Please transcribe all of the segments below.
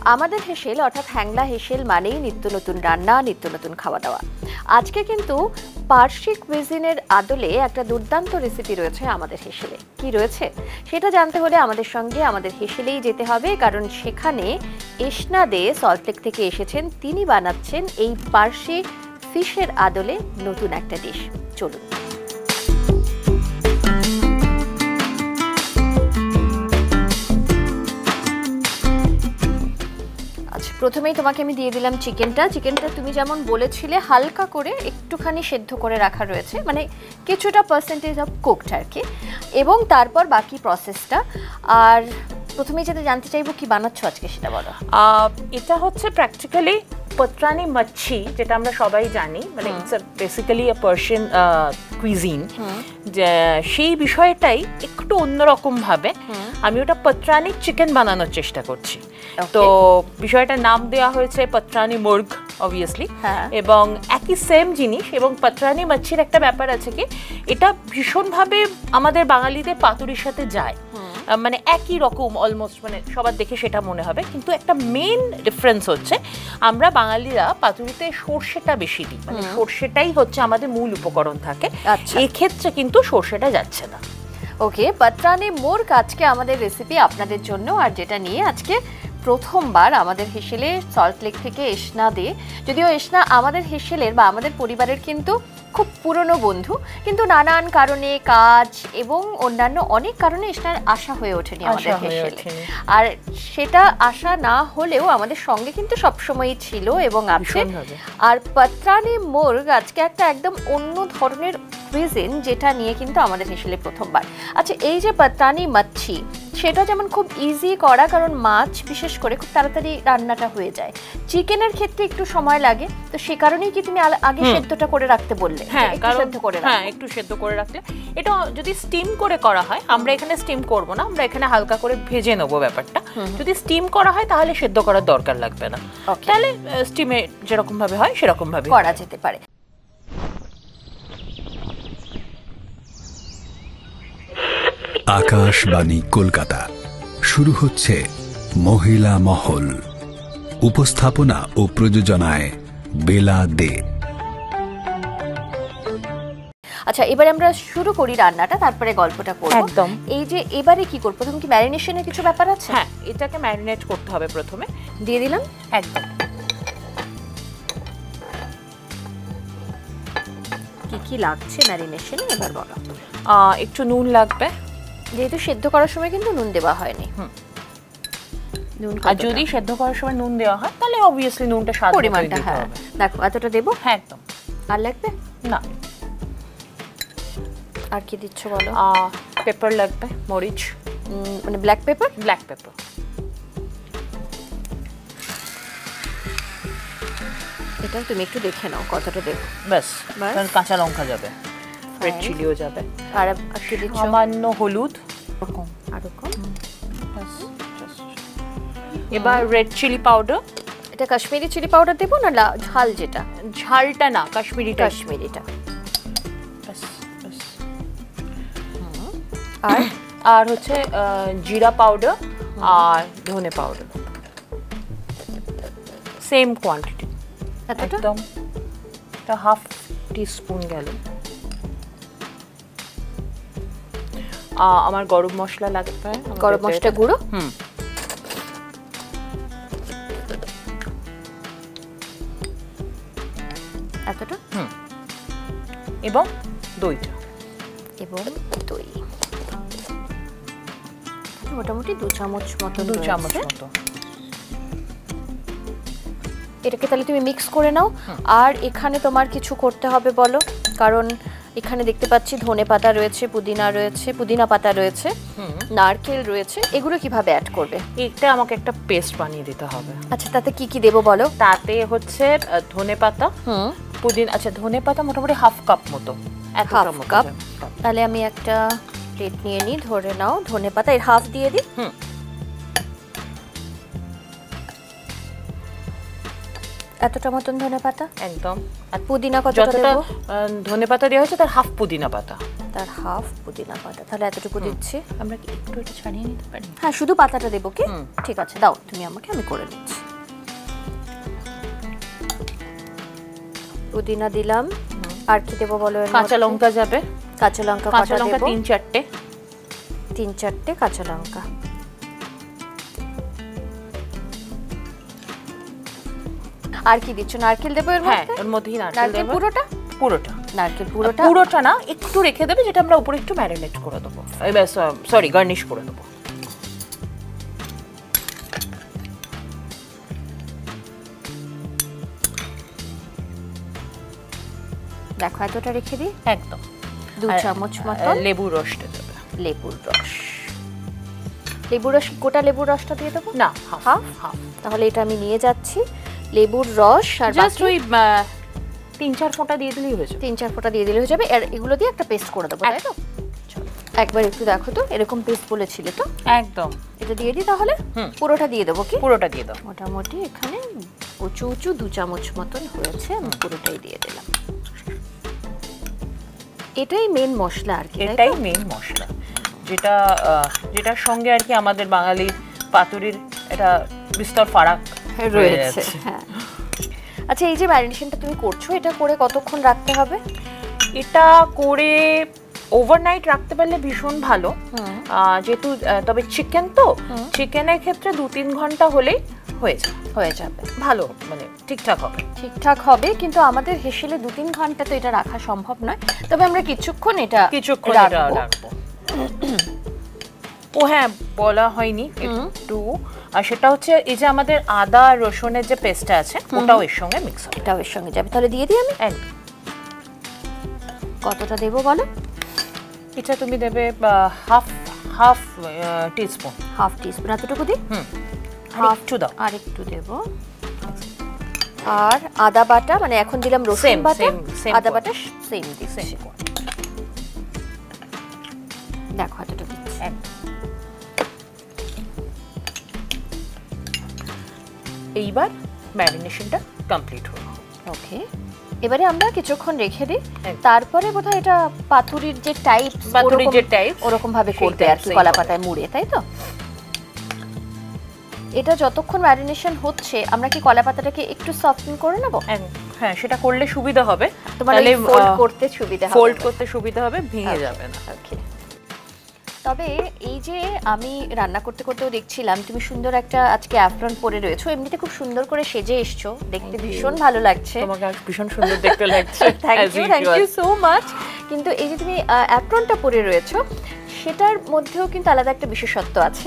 আমাদের হেসেল অর্থাৎ হ্যাংলা হেসেল মানেই নিত্য নতুন রান্না, নিত্য নতুন খাওয়া দাওয়া। আজকে কিন্তু পার্সি কুইজিনের আদলে একটা দুর্দান্ত রেসিপি রয়েছে আমাদের হেসেলে। কি রয়েছে সেটা জানতে হলে আমাদের সঙ্গে আমাদের হেসেলেই যেতে হবে, কারণ সেখানে এশনা দে সল্টলেক থেকে এসেছেন। তিনি বানাচ্ছেন এই পার্সি ফিশের আদলে নতুন একটা ডিশ। চলুন। প্রথমেই তোমাকে আমি দিয়ে দিলাম চিকেনটা। তুমি যেমন বলেছিলে হালকা করে একটুখানি সেদ্ধ করে রাখা রয়েছে, মানে কিছুটা পার্সেন্টেজ অফ কুকড আর কি, এবং তারপর বাকি প্রসেসটা। আর প্রথমেই যেটা জানতে চাইবো কি বানাচ্ছ আজকে সেটা বলো। এটা হচ্ছে প্র্যাকটিক্যালি পত্রানি মাছি, যেটা আমরা সবাই জানি, মানে it's basically a Persian cuisine. সেই বিষয়টাই একটু অন্যরকম ভাবে আমি ওটা পত্রানি চিকেন বানানোর চেষ্টা করছি। তো বিষয়টার নাম দেওয়া হয়েছে পত্রানি মুর্গ অবভিয়াসলি, এবং একই সেম জিনিস। এবং পত্রানি মাছির একটা ব্যাপার আছে কি, এটা ভীষণভাবে আমাদের বাঙালিদের পাতুরির সাথে যায়, মানে একই রকম অলমোস্ট, মানে সবার দেখে সেটা মনে হবে। কিন্তু একটা মেন ডিফারেন্স হচ্ছে আমরা বাঙালিরা পাতুরিতে সর্ষেটা বেশি দিই, মানে সর্ষেটাই হচ্ছে আমাদের মূল উপকরণ থাকে। এক্ষেত্রে কিন্তু সর্ষেটা যাচ্ছে না। ওকে, পত্রানি মুর্গ আজকে আমাদের রেসিপি আপনাদের জন্য। আর যেটা নিয়ে আজকে প্রথমবার আমাদের হেসেলে সল্টলেক থেকে এশনা দে, যদিও এশনা আমাদের হেসেলের বা আমাদের পরিবারের কিন্তু খুব পুরনো বন্ধু, কিন্তু নানান কারণে কাজ এবং অন্যান্য অনেক কারণে এশনার আশা হয়ে ওঠেনি আমাদের হেসেলে। আর সেটা আশা না হলেও আমাদের সঙ্গে কিন্তু সবসময়ই ছিল এবং আছে। আর পত্রানি মুর্গ আজকে একটা একদম অন্য ধরনের কুইজিন, যেটা নিয়ে কিন্তু আমাদের হেসেলে প্রথমবার। আচ্ছা, এই যে পত্রানি মাছি, সেটা যেমন খুব ইজি করা, কারণ মাছ বিশেষ করে খুব তাড়াতাড়ি রান্নাটা হয়ে যায়। চিকেনের ক্ষেত্রে একটু সময় লাগে, তো সে কারণেই কি তুমি আগে সেদ্ধটা করে রাখতে বললে? হ্যাঁ, একটু সেদ্ধ করে রাখলে। এটা যদি স্টিম করে করা হয়, আমরা এখানে স্টিম করব না, আমরা এখানে হালকা করে ভেজে নেবো ব্যাপারটা। যদি স্টিম করা হয় তাহলে সেদ্ধ করার দরকার লাগবে না, তাহলে স্টিমে যেরকম ভাবে হয় সেরকম ভাবে করা যেতে পারে। আকাশবাণী কলকাতা, শুরু হচ্ছে মহিলা মহল। উপস্থাপনা ও প্রযোজনায় বেলা দে। আচ্ছা, এবারে আমরা শুরু করি রান্নাটা, তারপরে গল্পটা করব। একদম। এই যে এবারে কি করব, প্রথম কি ম্যারিনেশনের কিছু ব্যাপার আছে? হ্যাঁ, এটাকে ম্যারিনেট করতে হবে প্রথমে। দিয়ে দিলাম। একদম। কি কি লাগছে ম্যারিনেশনে এবার বলো। একটু নুন লাগবে, যেহেতু সেদ্ধ করার সময় কিন্তু নুন দেওয়া হয়নি। আর যদি সেদ্ধ করার সময় নুন দেওয়া হয় তাহলে অবভিয়াসলি নুনটা স্বাদ পরিমাণটা, হ্যাঁ দেখো এতটা দেবো। হ্যাঁ একদম। আর লাগবে না। আর কি দিচ্ছ বলো? পেপার লাগবে, মরিচ, মানে ব্ল্যাক পেপার। এটা তুমি একটু দেখে নাও কতটা দেবো। ব্যাস, কাঁচা লঙ্কা যাবে, রেড চিলিও যাবে। আর কি দিচ্ছ? সামান্য হলুদ। আর কম। এবার রেড চিলি পাউডার। এটা কাশ্মীরি চিলি পাউডার দেবো না ঝাল? যেটা ঝালটা না, কাশ্মীরিটা। আর হচ্ছে জিরা পাউডার আর ধনে পাউডার, সেম কোয়ান্টিটি। একদম, এটা হাফ টিস্পুন গেল। আমার গরম মশলা লাগবে, গরম মশলা গুঁড়ো। এতটা। এবং দইটা। দই মোটামুটি 2 চামচ মতো। এটাকে তাহলে তুমি মিক্স করে নাও। আর এখানে তোমার কিছু করতে হবে বলো, কারণ এখানে দেখতে পাচ্ছি ধনে পাতা রয়েছে, পুদিনা পাতা রয়েছে, নারকেল রয়েছে। এগুলো কিভাবে অ্যাড করবে? এটা আমাকে একটা পেস্ট বানিয়ে দিতে হবে। আচ্ছা, তাতে কি কি দেবো বলো? তাতে হচ্ছে ধনে পাতা, পুদিনা। আচ্ছা, ধনে পাতা মোটামুটি হাফ কাপ মতো। Half cup. তাহলে আমি একটা প্লেট নিয়ে নিই, ধরে নাও ধনে পাতা এর হাফ দিয়ে দিই। এতটা মতন ধনে পাতা। একদম। আর পুদিনা কতটা দেব? ধনে পাতা দেওয়া হয়েছে তার হাফ পুদিনা পাতা। তার হাফ পুদিনা পাতা, তাহলে এতটুকু দিচ্ছি। আমরা কি একটু এটা ছাড়িয়ে নিতে পারি? হ্যাঁ, শুধু পাতাটা দেবো কি? ঠিক আছে, দাও তুমি আমাকে, আমি করে নিচ্ছি। পুদিনা দিলাম, আর কি দেবো বলো? কাঁচা লঙ্কা যাবে। কাঁচা লঙ্কা, কাঁচা লঙ্কা 3-4টে, 3-4টে কাঁচা লঙ্কা। আর কি দিচ্ছ? নারকেল দেবো এর হ্যাঁ মধ্যে? ওর মধ্যেই নারকেল নারকেল দেবো। পুরোটা? পুরোটা নারকেল পুরোটা? পুরোটা না, একটু রেখে দেবে, যেটা আমরা উপরে একটু ম্যারিনেট করে দেবো, সরি গার্নিশ করে দেবো। দেখো এতটা রেখে দিই, একদম 2 চামচ মতো লেবুর রসটা দেবে। লেবুর রস। লেবুর রস, গোটা লেবুর রসটা দিয়ে দেবো? না, হাফ। তাহলে এটা আমি নিয়ে যাচ্ছি। লেবুর রস আর জাস্ট ওই 3-4 ফোঁটা দিয়ে দিলেই হয়ে যাবে। 3-4 ফোঁটা দিয়ে দিলে হয়ে যাবে। আর এগুলো দিয়ে একটা পেস্ট করে দেবো, তাই তো? একবার একটু দেখো তো, এরকম পেস্ট বলেছিলে তো? একদম। এটা দিয়ে দিই তাহলে? পুরোটা দিয়ে দেবো কি? পুরোটা দিয়ে দাও। মোটামুটি এখানে উঁচু উঁচু 2 চামচ মতন হয়েছে, আমি পুরোটাই দিয়ে দিলাম। এটাই মেন মশলা আর কি, তাই তো? এটাই মেন মশলা, যেটার সঙ্গে আর কি আমাদের বাঙালি পাতুরির এটা বিস্তর ফারাক রয়েছে। হ্যাঁ, আচ্ছা, এই যে ম্যারিনেশনটা তুমি করছো, এটা করে কতক্ষণ রাখতে হবে? এটা করে ওভারনাইট রাখতে পারলে ভীষণ ভালো, যেহেতু তবে চিকেন তো, চিকেনের ক্ষেত্রে 2-3 ঘন্টা হলেই হয়ে যাবে ভালো, মানে ঠিকঠাক হবে। কিন্তু আমাদের হেসেলে 2-3 ঘন্টা তো এটা রাখা সম্ভব নয়, তবে আমরা কিছুক্ষণ এটা রাখবো। ও হ্যাঁ, বলা হয়নি একটু, আর সেটা হচ্ছে এই যে আমাদের আদা রসুনের যে পেস্টটা আছে, ওটাও এর সঙ্গে মিক্স হবে। এটাও এর সঙ্গে যাবে, তাহলে দিয়ে দিই আমি। কতটা দেবো বলো? এটা তুমি দেবে হাফ টিস্পুন। হাফ টিস্পুন, এতটুকু দিই? একটু দাও, আর একটু দেবো। আর আদা বাটা, মানে এখন দিলাম রসুন বাটা, আদা বাটা সেম দিচ্ছি। দেখো এতটুকু দিচ্ছি। এইবার ম্যারিনেশনটা কমপ্লিট হলো। ওকে, এবারে আমরা কিছুক্ষণ রেখে দিই, তারপরে বোধহয় এটা পাতুরির যে টাইপ ওরকম ভাবে করতে আর কি, কলা পাতায় মুড়ে, তাই তো? এটা যতক্ষণ ম্যারিনেশন হচ্ছে, আমরা কি কলা পাতাটাকে একটু সফটেন করে নেব? হ্যাঁ, সেটা করলে সুবিধা হবে, তাহলে ফোল্ড করতে সুবিধা হবে, ভেঙে যাবে না। ওকে, তবে এই যে আমি রান্না করতে করতেও দেখছিলাম তুমি সুন্দর একটা আজকে অ্যাপ্রন পরে রয়েছো, এমনিতে খুব সুন্দর করে সেজে এসছো, দেখতে ভীষণ ভালো লাগছে। তোমাকে ভীষণ সুন্দর দেখতে লাগছে। Thank you so much. কিন্তু এই যে তুমি অ্যাপ্রনটা পরে রয়েছো, সেটার মধ্যেও কিন্তু আলাদা একটা বিশেষত্ব আছে,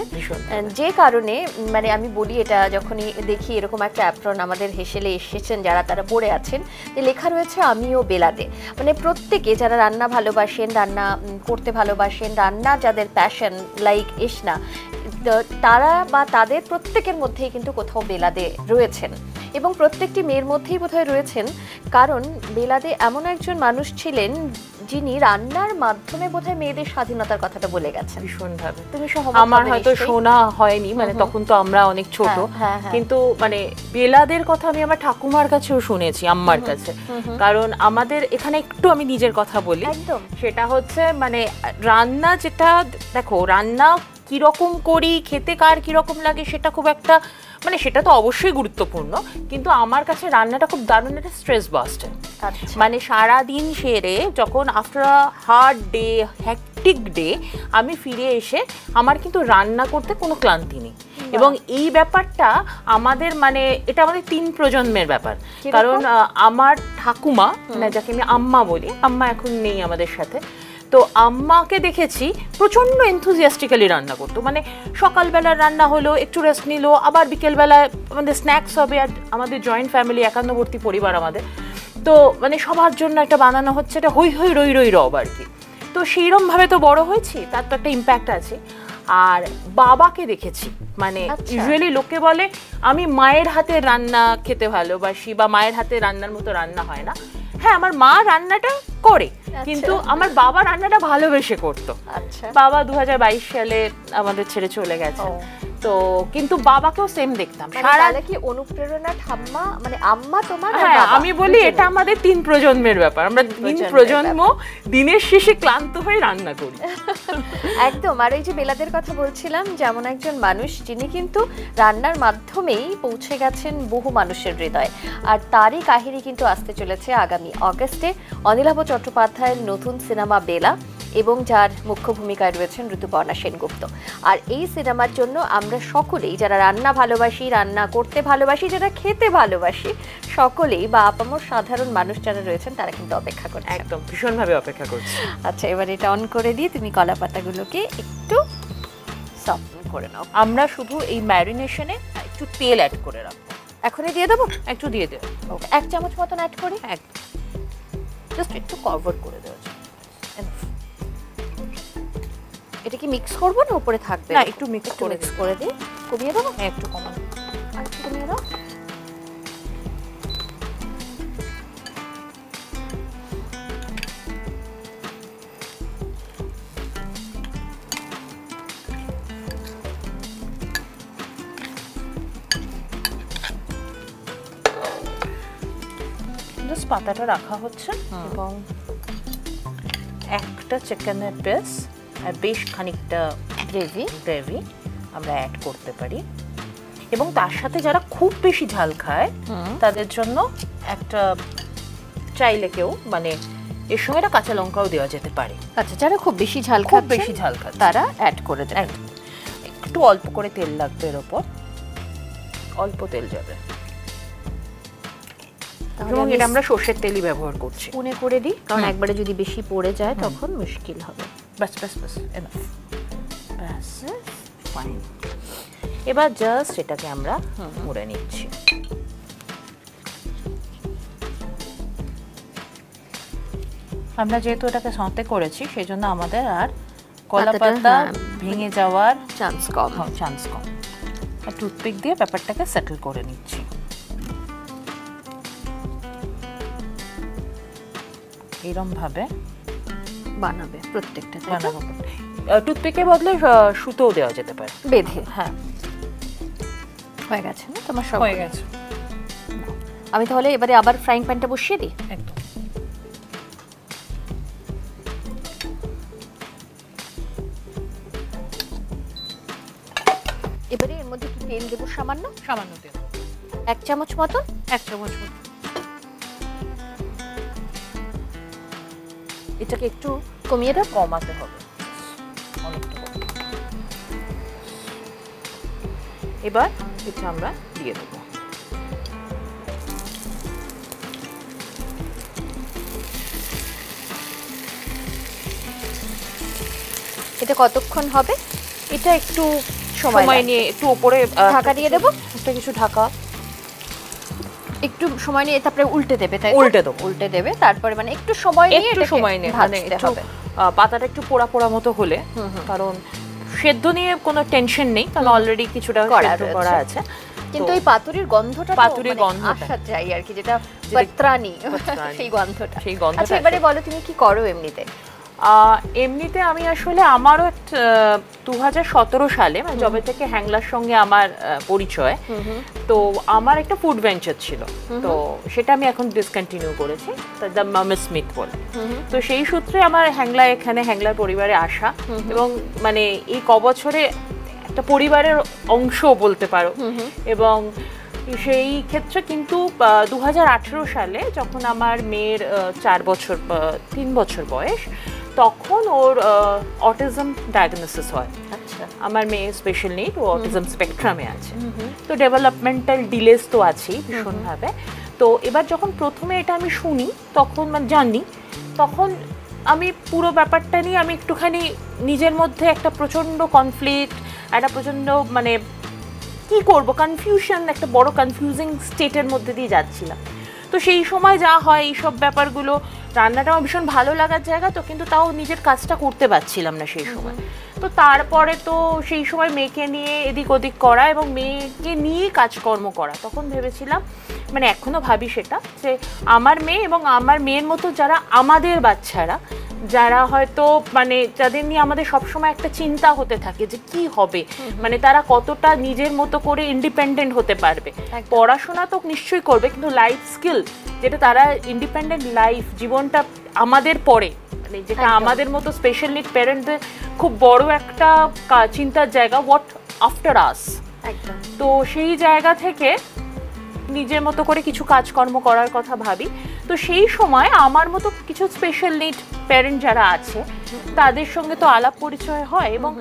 যে কারণে মানে আমি বলি, এটা যখনই দেখি এরকম একটা অ্যাপ্রন আমাদের হেসেলে এসেছেন যারা, তারা পরে আছেন, যে লেখা রয়েছে আমিও বেলাদে। মানে প্রত্যেকে যারা রান্না ভালোবাসেন, রান্না করতে ভালোবাসেন, রান্না যাদের প্যাশন লাইক এশনা, তারা বা তাদের প্রত্যেকের মধ্যেই কিন্তু কোথাও বেলাদে রয়েছেন, এবং প্রত্যেকটি মেয়ের মধ্যেই বোধহয় রয়েছেন, কারণ বেলাদে এমন একজন মানুষ ছিলেন যিনি রান্নার মাধ্যমে বোধহয় মেয়েদের স্বাধীনতার কথাটা বলে গেছেন ভীষণভাবে। তুমি আমার হয়তো শোনা হয়নি, মানে তখন তো আমরা অনেক ছোট, কিন্তু মানে বেলাদের কথা আমি আমার ঠাকুমার কাছেও শুনেছি, আম্মার কাছে। কারণ আমাদের এখানে একটু আমি নিজের কথা বলি, সেটা হচ্ছে মানে রান্না, যেটা দেখো রান্না কিরকম করি, খেতে কার কিরকম লাগে সেটা খুব একটা, মানে সেটা তো অবশ্যই গুরুত্বপূর্ণ, কিন্তু আমার কাছে রান্নাটা খুব দারুণ একটা স্ট্রেস বাস্টার। মানে সারাদিন সেরে যখন after a hard day, hectic day আমি ফিরে এসে, আমার কিন্তু রান্না করতে কোনো ক্লান্তি নেই। এবং এই ব্যাপারটা আমাদের, মানে এটা আমাদের 3 প্রজন্মের ব্যাপার। কারণ আমার ঠাকুমা, মানে যাকে আমি আম্মা বলি, আম্মা এখন নেই আমাদের সাথে, তো আম্মাকে দেখেছি প্রচণ্ড এনথুজিয়াস্টিক্যালি রান্না করতো। মানে সকালবেলার রান্না হলো, একটু রেস্ট নিল, আবার বিকেলবেলায় আমাদের স্ন্যাক্স হবে। আর আমাদের জয়েন্ট ফ্যামিলি, একান্নবর্তী পরিবার আমাদের, তো মানে সবার জন্য একটা বানানো হচ্ছে, এটা হই হই রই রই রব আর কি। তো সেইরকমভাবে তো বড় হয়েছি, তার তো একটা ইম্প্যাক্ট আছে। আর বাবাকে দেখেছি, মানে ইউজুয়ালি লোকে বলে আমি মায়ের হাতে রান্না খেতে ভালোবাসি, বা মায়ের হাতে রান্নার মতো রান্না হয় না। হ্যাঁ, আমার মা রান্নাটা করে, কিন্তু আমার বাবা রান্নাটা ভালোবেসে করতো। বাবা 2022 সালে আমাদের ছেড়ে চলে গেছে, তো কিন্তু বাবাকেও সেম দেখতাম মানে সারা তাহলে কি অনুপ্রেরণা ঠাম্মা মানে আম্মা তোমার আর হ্যাঁ বাবা আমি বলি দুজনে? এটা আমাদের 3 প্রজন্মের ব্যাপার, আমরা 3 প্রজন্মের প্রজন্ম দিনের শেষে ক্লান্ত হয়ে রান্না করি। একদম। আর এই যে বেলাদের কথা বলছিলাম, যেমন একজন মানুষ যিনি কিন্তু রান্নার মাধ্যমেই পৌঁছে গেছেন বহু মানুষের হৃদয়ে, আর তারই কাহিনী কিন্তু আসতে চলেছে আগামী অগস্টে অনিলাভ চট্টোপাধ্যায়ের নতুন সিনেমা বেলা, এবং যার মুখ্য ভূমিকায় রয়েছেন ঋতুপর্ণা সেনগুপ্ত। আর এই সিনেমার জন্য আমরা সকলেই যারা রান্না ভালোবাসি, রান্না করতে ভালোবাসি, যারা খেতে ভালোবাসি, সকলেই বা আপামর সাধারণ মানুষ যারা রয়েছেন তারা কিন্তু অপেক্ষা করছে। একদম ভীষণভাবে অপেক্ষা করছি। আচ্ছা, এবার এটা অন করে দিয়ে তুমি কলা পাতাগুলোকে একটু সফট করে নাও। আমরা শুধু এই ম্যারিনেশনে একটু তেল অ্যাড করে রাখবো। এখনই দিয়ে দেবো? একটু দিয়ে দেবো। ওকে, 1 চামচ মতন অ্যাড করি। জাস্ট একটু কভার করে দেওয়া যায়। এটা কি মিক্স করবো না উপরে থাকবে? না, একটু মিক্স করে দিই। কমিয়ে দেবো? হ্যাঁ, একটু কমানো। আর একটু কমিয়ে দাও। জাস্ট পাতাটা রাখা হচ্ছে এবং একটা চিকেনের পিস আর বেশ খানিকটা গ্রেভি আমরা অ্যাড করতে পারি। এবং তার সাথে যারা খুব বেশি ঝাল খায় তাদের জন্য একটা চাইলে কেউ মানে এর সঙ্গে একটা কাঁচা লঙ্কাও দেওয়া যেতে পারে। আচ্ছা, যারা খুব বেশি ঝাল খুব বেশি ঝাল খায় তারা অ্যাড করে দেয়। একটু অল্প করে তেল লাগবে, এর ওপর অল্প তেল যাবে। এবং এটা আমরা সর্ষের তেলই ব্যবহার করছি। স্পুনে করে দিই, কারণ একবারে যদি বেশি পড়ে যায় তখন মুশকিল হবে। বাস বাস বাস এনাফ। বাস ফাইন। এবার জাস্ট এটাকে আমরা মুড়ে নিচ্ছি। আমরা যেহেতু এটাকে সঁতে করেছি সেই জন্য আমাদের আর কলা পাতা ভেঙে যাওয়ার চান্স কম। আর টুথপিক দিয়ে ব্যাপারটাকে সেটেল করে নিচ্ছি। এরম ভাবে বানাবে প্রত্যেকটা, বানাবো। টুথপিকের বদলে সুতোও দেওয়া যেতে পারে বেঁধে। হ্যাঁ, হয়ে গেছে না তোমার সব? হয়ে গেছে। আমি তাহলে এবারে আবার ফ্রাইং প্যানটা বসিয়ে দিই। একদম। এবারে এর মধ্যে কি তেল দেবো? সামান্য তেল, 1 চামচ মতো। 1 চামচ মতো। এটাকে একটু কমিয়ে দাও। কমাতে হবে অনেকটা। এবার এটা আমরা দিয়ে দেবো। এটা কতক্ষণ হবে? এটা একটু সময় নিয়ে একটু উপরে ঢাকা দিয়ে দেবো। একটা কিছু ঢাকা, একটু সময় নিয়ে তারপরে উল্টে দেবে, তাই? উল্টে দেবে, তারপরে মানে একটু সময় নিয়ে একটু সময় নিয়ে মানে ভাজতে হবে। পাতাটা একটু পোড়া পোড়া মতো হলে, কারণ সেদ্ধ নিয়ে কোনো টেনশন নেই, কারণ অলরেডি কিছুটা সেদ্ধ করা আছে। কিন্তু এই পাতুরির গন্ধটা, পাতুরির গন্ধটা আসা চাই আর কি, যেটা পত্রানি, সেই গন্ধটা। আচ্ছা, এবারে বলো তুমি কি করো এমনিতে? এমনিতে আমি আসলে আমারও 2017 সালে মানে যবে থেকে হ্যাংলার সঙ্গে আমার পরিচয়, তো আমার একটা ফুড ভেঞ্চার ছিল, তো সেটা আমি এখন ডিসকন্টিনিউ করেছি, দ্য মামি স্মিথ বলে। তো সেই সূত্রে আমার হ্যাংলার পরিবারে আসা, এবং মানে এই কবছরে একটা পরিবারের অংশ বলতে পারো। এবং সেই ক্ষেত্রে কিন্তু 2018 সালে যখন আমার মেয়ের 3 বছর বয়স, তখন ওর অটিজম ডায়াগনোসিস হয়। আচ্ছা, আমার মেয়ে স্পেশাল নিড, ও অটিজম স্পেকট্রামে আছে। তো ডেভেলপমেন্টাল ডিলেস তো আছেই ভীষণভাবে। তো এবার যখন প্রথমে এটা আমি শুনি, তখন মানে জানি, তখন আমি পুরো ব্যাপারটা নিয়ে আমি একটুখানি নিজের মধ্যে একটা প্রচণ্ড কনফ্লিক্ট, একটা প্রচণ্ড মানে কি করব কনফিউশন, একটা বড় কনফিউজিং স্টেটের মধ্যে দিয়ে যাচ্ছিলাম। তো সেই সময় যা হয় এইসব ব্যাপারগুলো, রান্নাটা আমার ভীষণ ভালো লাগার জায়গা তো, কিন্তু তাও নিজের কাজটা করতে পারছিলাম না সেই সময়। তো তারপরে তো সেই সময় মেয়েকে নিয়ে এদিক ওদিক করা এবং মেয়েকে নিয়ে কাজকর্ম করা, তখন ভেবেছিলাম, মানে এখনো ভাবি সেটা, যে আমার মেয়ে এবং আমার মেয়ের মতো যারা আমাদের বাচ্চারা, যারা হয়তো মানে যাদের নিয়ে আমাদের সবসময় একটা চিন্তা হতে থাকে যে কি হবে, মানে তারা কতটা নিজের মতো করে ইন্ডিপেন্ডেন্ট হতে পারবে। পড়াশোনা তো নিশ্চয়ই করবে, কিন্তু লাইফ স্কিল যেটা তারা ইন্ডিপেন্ডেন্ট লাইফ জীবনটা আমাদের পরে, মানে যেটা আমাদের মতো স্পেশাল নিড প্যারেন্টদের খুব বড় একটা চিন্তার জায়গা, হোয়াট আফটার আস। তো সেই জায়গা থেকে নিজের মতো করে কিছু কাজকর্ম করার কথা ভাবি। তো সেই সময় আমার মতো কিছু স্পেশাল নিড প্যারেন্ট যারা আছে তাদের সঙ্গে তো আলাপ পরিচয় হয়, এবং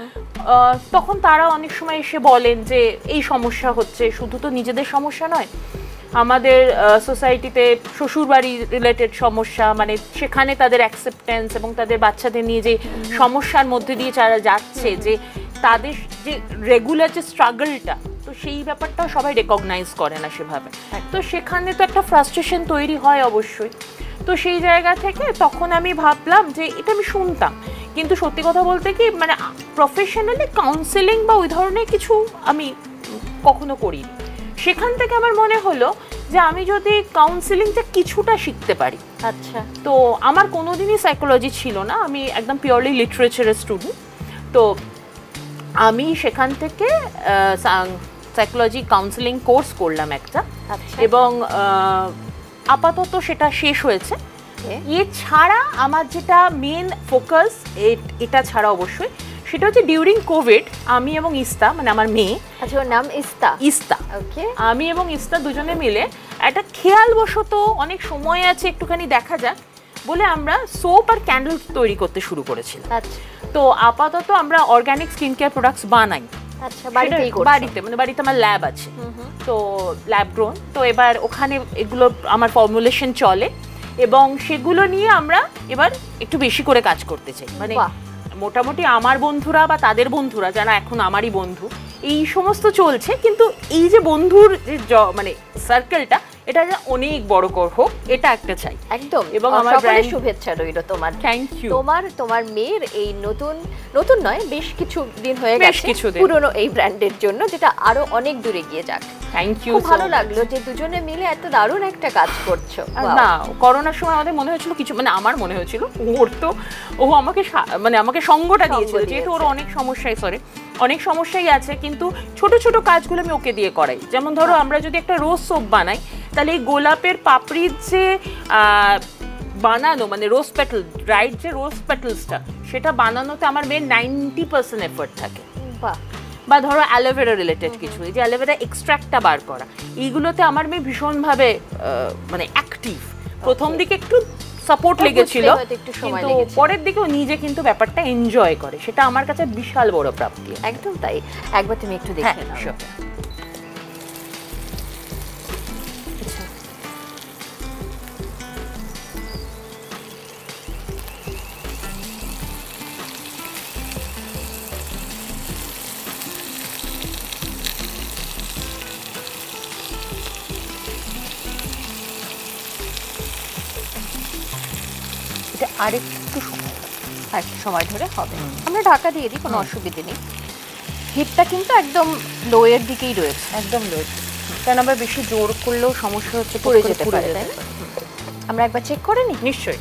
তখন তারা অনেক সময় এসে বলেন যে এই সমস্যা হচ্ছে। শুধু তো নিজেদের সমস্যা নয়, আমাদের সোসাইটিতে শ্বশুরবাড়ি রিলেটেড সমস্যা, মানে সেখানে তাদের অ্যাকসেপ্টেন্স এবং তাদের বাচ্চাদের নিয়ে যে সমস্যার মধ্যে দিয়ে যারা যাচ্ছে, যে তাদের যে রেগুলার যে স্ট্রাগলটা, তো সেই ব্যাপারটাও সবাই রেকগনাইজ করে না সেভাবে। তো সেখানে তো একটা ফ্রাস্ট্রেশন তৈরি হয় অবশ্যই। তো সেই জায়গা থেকে তখন আমি ভাবলাম যে এটা আমি শুনতাম, কিন্তু সত্যি কথা বলতে কি মানে প্রফেশনালি কাউন্সেলিং বা ওই ধরনের কিছু আমি কখনো করিনি। সেখান থেকে আমার মনে হলো যে আমি যদি কাউন্সেলিংটা কিছুটা শিখতে পারি। আচ্ছা। তো আমার কোনোদিনই সাইকোলজি ছিল না, আমি একদম পিওরলি লিটারেচারের স্টুডেন্ট। তো আমি সেখান থেকে সাইকোলজি কাউন্সেলিং কোর্স করলাম একটা, এবং আপাতত সেটা শেষ হয়েছে। এছাড়া আমার যেটা মেন ফোকাস, এটা ছাড়া অবশ্যই, সেটা হচ্ছে ডিউরিং কোভিড আমি এবং ইস্তা, মানে আমার মেয়ে, আচ্ছা ওর নাম ইস্তা, ওকে, আমি এবং ইস্তা দুজনে মিলে একটা খেয়ালবশত অনেক সময় আছে একটুখানি দেখা যাক বলে আমরা সোপ আর ক্যান্ডেল তৈরি করতে শুরু করেছিলাম। আচ্ছা। তো আপাতত আমরা অর্গানিক স্কিন কেয়ার প্রোডাক্টস বানাই। আচ্ছা, বাড়িতে মানে বাড়িতে আমার ল্যাব আছে, তো ল্যাব গ্রোন। তো এবার ওখানে এগুলো আমার ফর্মুলেশন চলে, এবং সেগুলো নিয়ে আমরা এবার একটু বেশি করে কাজ করতে চাই। মানে মোটামুটি আমার বন্ধুরা বা তাদের বন্ধুরা যারা এখন আমারই বন্ধু, এই সমস্ত চলছে। কিন্তু এই যে বন্ধুর যে মানে সার্কেলটা, এটা অনেক বড় হোক, এটা একটা চাই একদম। এবং আমার সকলের শুভেচ্ছা রইল তোমার। Thank you. তোমার মেয়ের এই নতুন নয়, বেশ কিছু দিন হয়ে গেছে পুরনো এই ব্র্যান্ডের জন্য, যেটা আরো অনেক দূরে গিয়ে যাক। Thank you. খুব ভালো লাগলো যে দুজনে মিলে এত দারুণ একটা কাজ করছো। না, করোনার সময় আমাদের মনে হয়েছিল কিছু, মানে আমার মনে হয়েছিল ও আমাকে সঙ্গটা দিয়েছিল, যেহেতু ওর অনেক সমস্যাই আছে, কিন্তু ছোট ছোট কাজগুলো আমি ওকে দিয়ে করাই। যেমন ধরো আমরা যদি একটা রোজ সোপ বানাই, তাহলে এই গোলাপের পাপড়ির যে বানানো, মানে রোজ পেটাল, ড্রাইড যে রোজ পেটালসটা, সেটা বানানোতে আমার মেয়ের 90% এফোর্ট থাকে। বা ধরো অ্যালোভেরা রিলেটেড কিছু, এই যে অ্যালোভেরা এক্সট্র্যাক্টটা বার করা, এইগুলোতে আমার মেয়ে ভীষণভাবে মানে অ্যাক্টিভ। প্রথম দিকে একটু সাপোর্ট লেগেছিল, কিন্তু পরের দিকেও নিজে কিন্তু ব্যাপারটা এনজয় করে, সেটা আমার কাছে বিশাল বড় প্রাপ্তি। একদম তাই। একবার তুমি একটু দেখে নাও। আরেকটু সময় ধরে হবে, আমরা ঢাকা দিয়ে দিই, কোনো অসুবিধে নেই। হিটটা কিন্তু একদম লোয়ের দিকেই রয়েছে, একদম লোয়ের, কারণ আমরা বেশি জোর করলেও সমস্যা হচ্ছে, পড়ে যেতে পারে, তাই না? আমরা একবার চেক করে নিই। নিশ্চয়ই।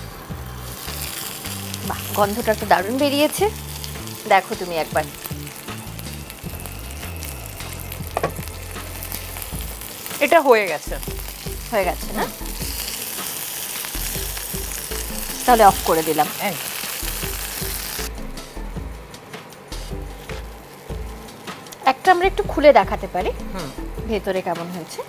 বাহ, গন্ধটা তো দারুণ বেরিয়েছে, দেখো তুমি একবার। এটা হয়ে গেছে না? তাহলে অফ করে দিলাম। একটা আমরা একটু খুলে দেখাতে পারি ভেতরে কেমন হয়েছে।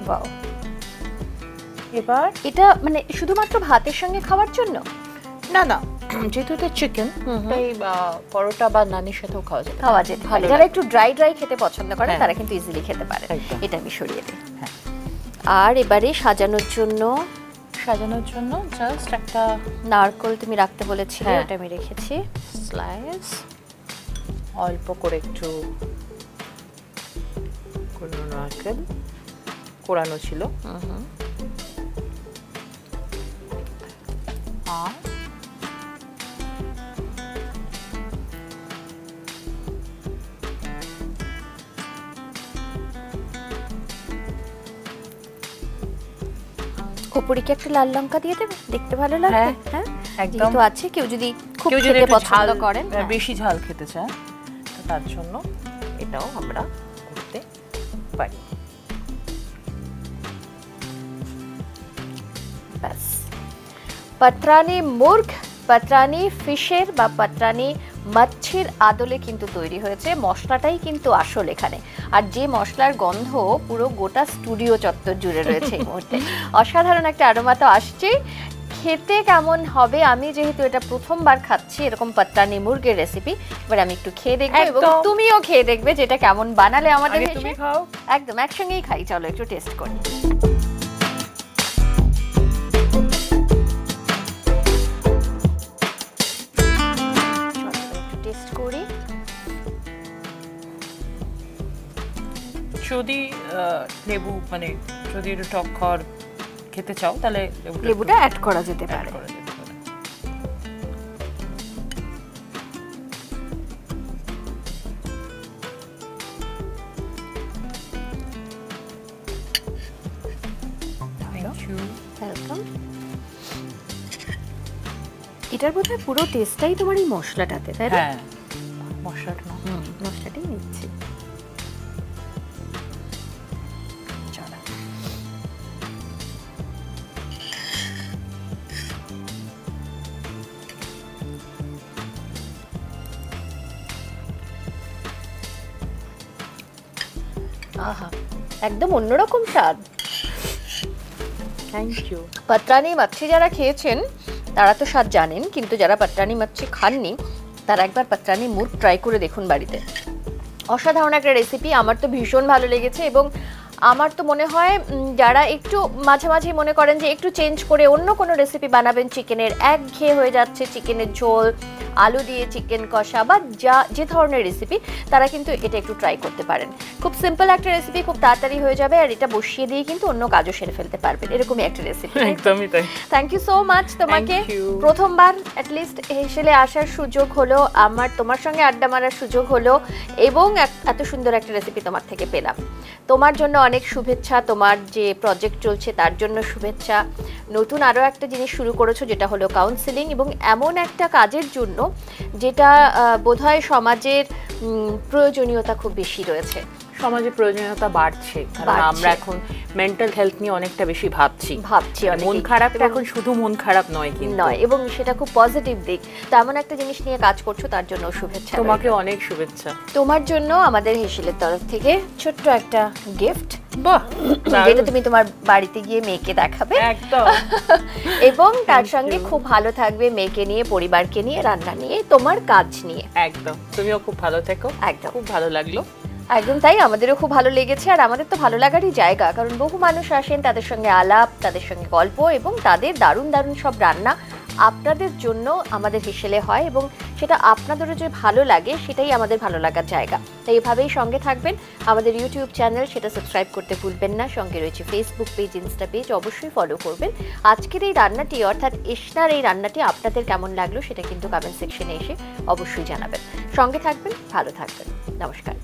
বাও, এবার এটা মানে শুধুমাত্র ভাতের সঙ্গে খাওয়ার জন্য না, যেহেতু এটা চিকেন, তাই পরোটা বা নানের সাথেও খাওয়া যেতে পারে। যারা একটু ড্রাই খেতে পছন্দ করে তারা কিন্তু ইজিলি খেতে পারে। এটা আমি সরিয়ে দিই। আর এবারে সাজানোর জন্য জাস্ট একটা নারকেল তুমি রাখতে বলেছিলে, ওটা আমি রেখেছি। স্লাইস অল্প করে একটু নারকেল, কোরানো ছিল। আর ওপরে কি একটু লাল লঙ্কা দিয়ে দেবে, দেখতে ভালো লাগবে। হ্যাঁ একদম। যেহেতু আছে, কেউ যদি খুব কেউ যদি খেতে একটু পছন্দ ঝাল করেন, হ্যাঁ। বেশি ঝাল খেতে চায়, তো তার জন্য এটাও আমরা করতে পারি। ব্যাস, পাত্রানি মুর্গ, পাত্রানি ফিশের বা পাত্রানি মাছির আদলে কিন্তু তৈরি হয়েছে। মশলাটাই কিন্তু আসল এখানে, আর যে মশলার গন্ধ পুরো গোটা স্টুডিও চত্বর জুড়ে রয়েছে এই মুহূর্তে। অসাধারণ একটা আরোমা তো আসছে। খেতে কেমন হবে, আমি যেহেতু এটা প্রথমবার খাচ্ছি এরকম পাত্রানি মুরগের রেসিপি, এবার আমি একটু খেয়ে দেখবো এবং একদম। তুমিও খেয়ে দেখবে যেটা কেমন বানালে আমাদের আগে হেসে। তুমি খাও। একদম একসঙ্গেই খাই, চলো একটু টেস্ট করি। টেস্ট করি। যদি লেবু মানে যদি একটু টক খাওয়ার খেতে চাও তাহলে লেবুটা অ্যাড করা যেতে add পারে। করা যেতে পারে। Thank you. ওয়েলকাম। এটার বোধহয় পুরো টেস্টটাই তোমার এই মশলাটাতে, তাই না? হ্যাঁ, মশলাটা না। মশলাটাই নিচ্ছি। চলো। আহা, একদম অন্যরকম স্বাদ। Thank you. পাত্রানি মাছি যারা খেয়েছেন তারা তো স্বাদ জানেন, কিন্তু যারা পাত্রানি মাছি খাননি তারা একবার পাত্রানি মুর্গ ট্রাই করে দেখুন বাড়িতে। অসাধারণ একটা রেসিপি, আমার তো ভীষণ ভালো লেগেছে। এবং আমার তো মনে হয় যারা একটু মাঝে মাঝে মনে করেন যে একটু চেঞ্জ করে অন্য কোনো রেসিপি বানাবেন, চিকেনের একঘেয়ে হয়ে যাচ্ছে, চিকেনের ঝোল, আলু দিয়ে চিকেন কষা বা যে ধরনের রেসিপি, তারা কিন্তু এটা একটু ট্রাই করতে পারেন। খুব সিম্পল একটা রেসিপি, খুব তাড়াতাড়ি হয়ে যাবে, আর এটা বসিয়ে দিয়ে কিন্তু অন্য কাজও সেরে ফেলতে পারবেন, এরকমই একটা রেসিপি। একদমই তাই। থ্যাংক ইউ সো মাচ তোমাকে। Thank you. প্রথমবার অ্যাটলিস্ট হেসেলে আসার সুযোগ হলো, আমার তোমার সঙ্গে আড্ডা মারার সুযোগ হলো, এবং এত সুন্দর একটা রেসিপি তোমার থেকে পেলাম। তোমার জন্য অনেক শুভেচ্ছা, তোমার যে প্রজেক্ট চলছে তার জন্য শুভেচ্ছা। নতুন আরও একটা জিনিস শুরু করেছো যেটা হলো কাউন্সেলিং, এবং এমন একটা কাজের জন্য যেটা বোধহয় সমাজের প্রয়োজনীয়তা খুব বেশি রয়েছে। সমাজে প্রয়োজনীয়তা বাড়ছে, কারণ আমরা এখন মেন্টাল হেলথ নিয়ে অনেকটা বেশি ভাবছি। মন খারাপটা এখন শুধু মন খারাপ নয়, কিন্তু নয়, এবং সেটা খুব পজিটিভ দিক। তেমন একটা জিনিস নিয়ে কাজ করছো, তার জন্য শুভেচ্ছা। তোমাকে অনেক শুভেচ্ছা। তোমার জন্য আমাদের হেসেলের তরফ থেকে ছোট্ট একটা গিফট, বাহ, যেটা তুমি তোমার বাড়িতে গিয়ে মেয়েকে দেখাবে একদম। এবং তার সঙ্গে খুব ভালো থাকবে, মেয়েকে নিয়ে, পরিবারকে নিয়ে, রান্না নিয়ে, তোমার কাজ নিয়ে। একদম, তুমিও খুব ভালো থেকো। একদম, খুব ভালো লাগলো। একদম তাই, আমাদেরও খুব ভালো লেগেছে। আর আমাদের তো ভালো লাগারই জায়গা, কারণ বহু মানুষ আসেন, তাদের সঙ্গে আলাপ, তাদের সঙ্গে গল্প, এবং তাদের দারুণ দারুণ সব রান্না আপনাদের জন্য আমাদের হেসেলে হয়, এবং সেটা আপনাদেরও যে ভালো লাগে সেটাই আমাদের ভালো লাগার জায়গা। তাই এভাবেই সঙ্গে থাকবেন। আমাদের ইউটিউব চ্যানেল, সেটা সাবস্ক্রাইব করতে ভুলবেন না। সঙ্গে রয়েছে ফেসবুক পেজ, ইনস্টা পেজ, অবশ্যই ফলো করবেন। আজকের এই রান্নাটি, অর্থাৎ এশনার এই রান্নাটি আপনাদের কেমন লাগলো সেটা কিন্তু কমেন্ট সেকশনে এসে অবশ্যই জানাবেন। সঙ্গে থাকবেন, ভালো থাকবেন। নমস্কার।